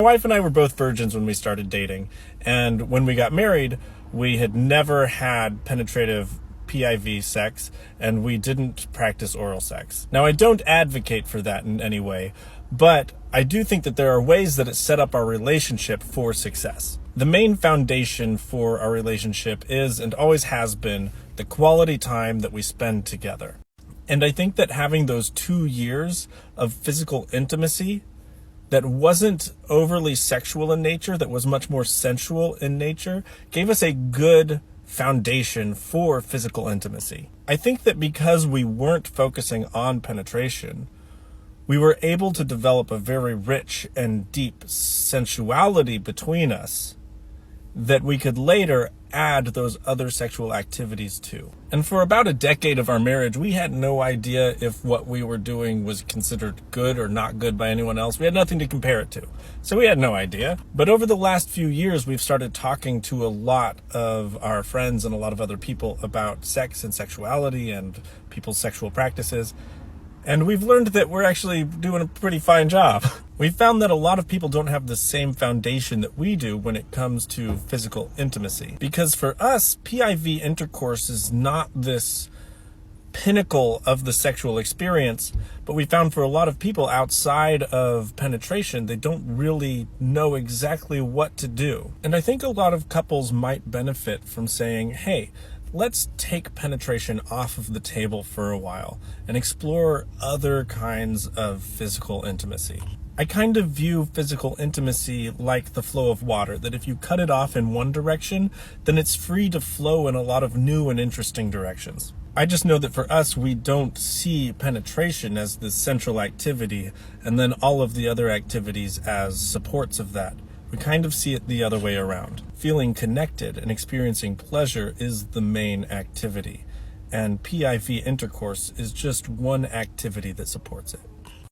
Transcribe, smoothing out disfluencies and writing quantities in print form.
My wife and I were both virgins when we started dating, and when we got married, we had never had penetrative PIV sex, and we didn't practice oral sex. Now, I don't advocate for that in any way, but I do think that there are ways that it set up our relationship for success. The main foundation for our relationship is, and always has been, the quality time that we spend together. And I think that having those 2 years of physical intimacy that wasn't overly sexual in nature, that was much more sensual in nature, gave us a good foundation for physical intimacy. I think that because we weren't focusing on penetration, we were able to develop a very rich and deep sensuality between us that we could later add those other sexual activities to. And for about a decade of our marriage, we had no idea if what we were doing was considered good or not good by anyone else. We had nothing to compare it to. So we had no idea. But over the last few years, we've started talking to a lot of our friends and a lot of other people about sex and sexuality and people's sexual practices. And we've learned that we're actually doing a pretty fine job. We've found that a lot of people don't have the same foundation that we do when it comes to physical intimacy. Because for us, PIV intercourse is not this pinnacle of the sexual experience, but we found for a lot of people outside of penetration, they don't really know exactly what to do. And I think a lot of couples might benefit from saying, hey, let's take penetration off of the table for a while and explore other kinds of physical intimacy. I kind of view physical intimacy like the flow of water, that if you cut it off in one direction, then it's free to flow in a lot of new and interesting directions. I just know that for us, we don't see penetration as the central activity and then all of the other activities as supports of that. We kind of see it the other way around. Feeling connected and experiencing pleasure is the main activity, and PIV intercourse is just one activity that supports it.